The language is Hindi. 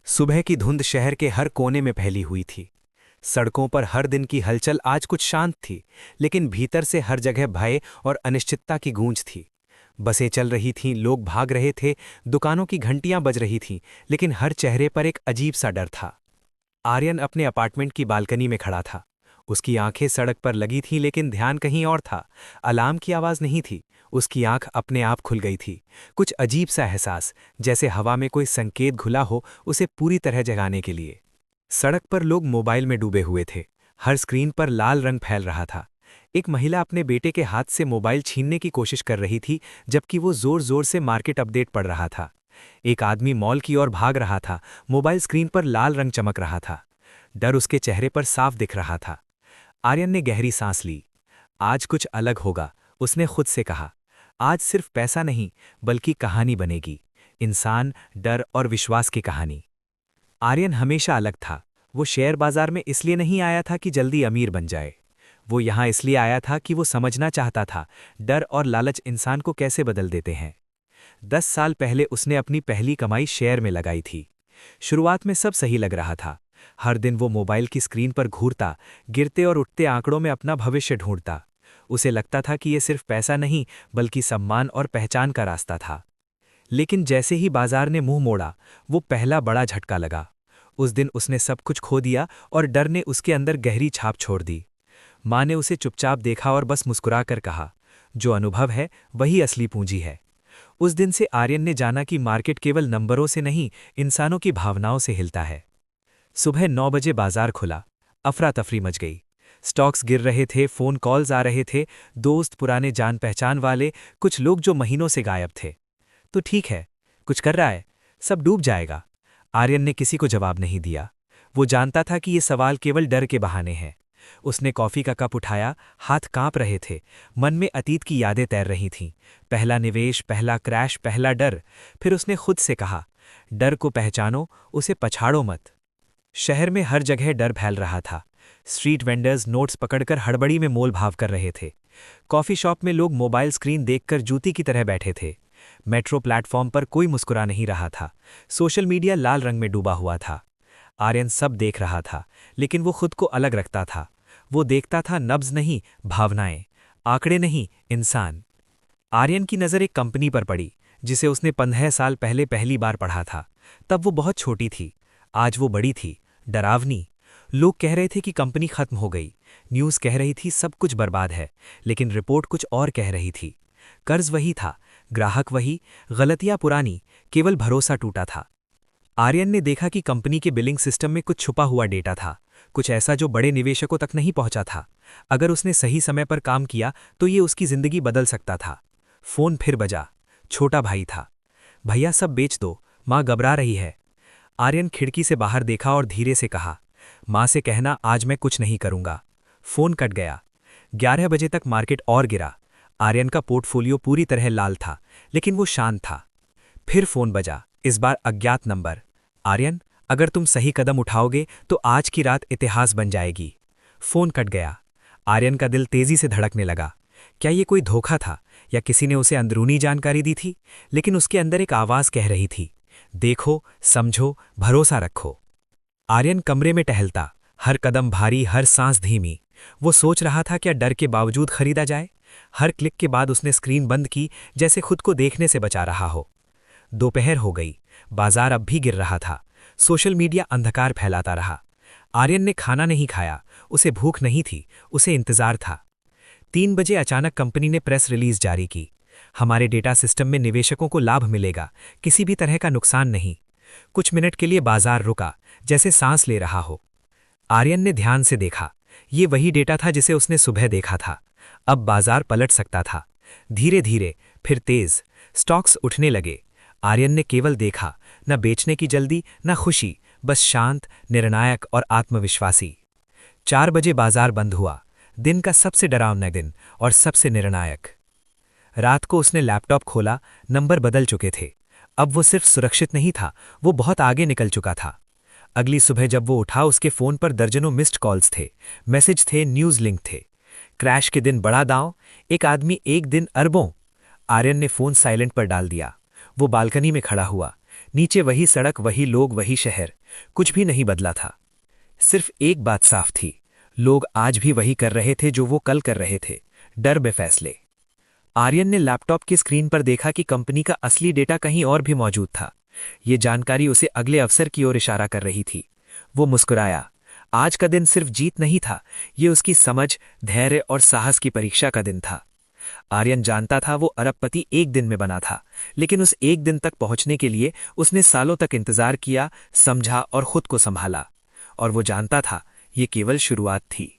सुबह की धुंध शहर के हर कोने में फैली हुई थी। सड़कों पर हर दिन की हलचल आज कुछ शांत थी, लेकिन भीतर से हर जगह भय और अनिश्चितता की गूंज थी। बसें चल रही थीं, लोग भाग रहे थे, दुकानों की घंटियां बज रही थीं, लेकिन हर चेहरे पर एक अजीब सा डर था। आर्यन अपने अपार्टमेंट की बालकनी में खड़ा था। उसकी आंखें सड़क पर लगी थीं, लेकिन ध्यान कहीं और था। अलार्म की आवाज़ नहीं थी, उसकी आंख अपने आप खुल गई थी। कुछ अजीब सा एहसास, जैसे हवा में कोई संकेत घुला हो उसे पूरी तरह जगाने के लिए। सड़क पर लोग मोबाइल में डूबे हुए थे। हर स्क्रीन पर लाल रंग फैल रहा था। एक महिला अपने बेटे के हाथ से मोबाइल छीनने की कोशिश कर रही थी, जबकि वो जोर जोर से मार्केट अपडेट पढ़ रहा था। एक आदमी मॉल की ओर भाग रहा था, मोबाइल स्क्रीन पर लाल रंग चमक रहा था। डर उसके चेहरे पर साफ दिख रहा था। आर्यन ने गहरी सांस ली। आज कुछ अलग होगा, उसने खुद से कहा। आज सिर्फ पैसा नहीं, बल्कि कहानी बनेगी। इंसान, डर और विश्वास की कहानी। आर्यन हमेशा अलग था। वो शेयर बाजार में इसलिए नहीं आया था कि जल्दी अमीर बन जाए। वो यहाँ इसलिए आया था कि वो समझना चाहता था डर और लालच इंसान को कैसे बदल देते हैं। 10 साल पहले उसने अपनी पहली कमाई शेयर में लगाई थी। शुरुआत में सब सही लग रहा था। हर दिन वो मोबाइल की स्क्रीन पर घूरता, गिरते और उठते आंकड़ों में अपना भविष्य ढूंढता। उसे लगता था कि ये सिर्फ पैसा नहीं, बल्कि सम्मान और पहचान का रास्ता था। लेकिन जैसे ही बाजार ने मुंह मोड़ा, वो पहला बड़ा झटका लगा। उस दिन उसने सब कुछ खो दिया और डर ने उसके अंदर गहरी छाप छोड़ दी। माँ ने उसे चुपचाप देखा और बस मुस्कुराकर कहा, जो अनुभव है वही असली पूंजी है। उस दिन से आर्यन ने जाना कि मार्केट केवल नंबरों से नहीं, इंसानों की भावनाओं से हिलता है। सुबह 9 बजे बाजार खुला। अफरा तफरी मच गई। स्टॉक्स गिर रहे थे, फोन कॉल्स आ रहे थे, दोस्त, पुराने जान पहचान वाले, कुछ लोग जो महीनों से गायब थे। तो ठीक है, कुछ कर रहा है, सब डूब जाएगा। आर्यन ने किसी को जवाब नहीं दिया। वो जानता था कि ये सवाल केवल डर के बहाने हैं। उसने कॉफी का कप उठाया, हाथ कांप रहे थे, मन में अतीत की यादें तैर रही थीं। पहला निवेश, पहला क्रैश, पहला डर। फिर उसने खुद से कहा, डर को पहचानो, उसे पछाड़ो मत। शहर में हर जगह डर फैल रहा था। स्ट्रीट वेंडर्स नोट्स पकड़कर हड़बड़ी में मोल भाव कर रहे थे। कॉफी शॉप में लोग मोबाइल स्क्रीन देखकर जूती की तरह बैठे थे। मेट्रो प्लेटफॉर्म पर कोई मुस्कुरा नहीं रहा था। सोशल मीडिया लाल रंग में डूबा हुआ था। आर्यन सब देख रहा था, लेकिन वो खुद को अलग रखता था। वो देखता था नब्ज नहीं, भावनाएं, आंकड़े नहीं, इंसान। आर्यन की नज़र एक कंपनी पर पड़ी, जिसे उसने 15 साल पहले पहली बार पढ़ा था। तब वो बहुत छोटी थी। आज वो बड़ी थी, डरावनी। लोग कह रहे थे कि कंपनी खत्म हो गई। न्यूज़ कह रही थी सब कुछ बर्बाद है, लेकिन रिपोर्ट कुछ और कह रही थी। कर्ज वही था, ग्राहक वही, गलतियां पुरानी, केवल भरोसा टूटा था। आर्यन ने देखा कि कंपनी के बिलिंग सिस्टम में कुछ छुपा हुआ डेटा था, कुछ ऐसा जो बड़े निवेशकों तक नहीं पहुंचा था। अगर उसने सही समय पर काम किया तो ये उसकी जिंदगी बदल सकता था। फोन फिर बजा। छोटा भाई था। भैया सब बेच दो, माँ घबरा रही है। आर्यन खिड़की से बाहर देखा और धीरे से कहा, माँ से कहना आज मैं कुछ नहीं करूंगा। फोन कट गया। 11 बजे तक मार्केट और गिरा। आर्यन का पोर्टफोलियो पूरी तरह लाल था, लेकिन वो शांत था। फिर फोन बजा, इस बार अज्ञात नंबर। आर्यन, अगर तुम सही कदम उठाओगे तो आज की रात इतिहास बन जाएगी। फोन कट गया। आर्यन का दिल तेजी से धड़कने लगा। क्या ये कोई धोखा था या किसी ने उसे अंदरूनी जानकारी दी थी? लेकिन उसके अंदर एक आवाज कह रही थी, देखो, समझो, भरोसा रखो। आर्यन कमरे में टहलता, हर कदम भारी, हर सांस धीमी। वो सोच रहा था क्या डर के बावजूद खरीदा जाए। हर क्लिक के बाद उसने स्क्रीन बंद की, जैसे खुद को देखने से बचा रहा हो। दोपहर हो गई। बाजार अब भी गिर रहा था। सोशल मीडिया अंधकार फैलाता रहा। आर्यन ने खाना नहीं खाया। उसे भूख नहीं थी, उसे इंतजार था। 3 बजे अचानक कंपनी ने प्रेस रिलीज जारी की। हमारे डेटा सिस्टम में निवेशकों को लाभ मिलेगा, किसी भी तरह का नुकसान नहीं। कुछ मिनट के लिए बाजार रुका, जैसे सांस ले रहा हो। आर्यन ने ध्यान से देखा। ये वही डेटा था जिसे उसने सुबह देखा था। अब बाजार पलट सकता था। धीरे धीरे, फिर तेज, स्टॉक्स उठने लगे। आर्यन ने केवल देखा, न बेचने की जल्दी, न खुशी, बस शांत, निर्णायक और आत्मविश्वासी। 4 बजे बाजार बंद हुआ। दिन का सबसे डरावना दिन और सबसे निर्णायक। रात को उसने लैपटॉप खोला, नंबर बदल चुके थे। अब वो सिर्फ सुरक्षित नहीं था, वो बहुत आगे निकल चुका था। अगली सुबह जब वो उठा, उसके फोन पर दर्जनों मिस्ड कॉल्स थे, मैसेज थे, न्यूज लिंक थे। क्रैश के दिन बड़ा दांव, एक आदमी एक दिन अरबों। आर्यन ने फोन साइलेंट पर डाल दिया। वो बालकनी में खड़ा हुआ। नीचे वही सड़क, वही लोग, वही शहर। कुछ भी नहीं बदला था। सिर्फ एक बात साफ थी, लोग आज भी वही कर रहे थे जो वो कल कर रहे थे, डर बेफैसले। आर्यन ने लैपटॉप की स्क्रीन पर देखा कि कंपनी का असली डेटा कहीं और भी मौजूद था। ये जानकारी उसे अगले अवसर की ओर इशारा कर रही थी। वो मुस्कुराया। आज का दिन सिर्फ जीत नहीं था, ये उसकी समझ, धैर्य और साहस की परीक्षा का दिन था। आर्यन जानता था वो अरबपति एक दिन में बना था, लेकिन उस एक दिन तक पहुंचने के लिए उसने सालों तक इंतजार किया, समझा और खुद को संभाला। और वो जानता था ये केवल शुरुआत थी।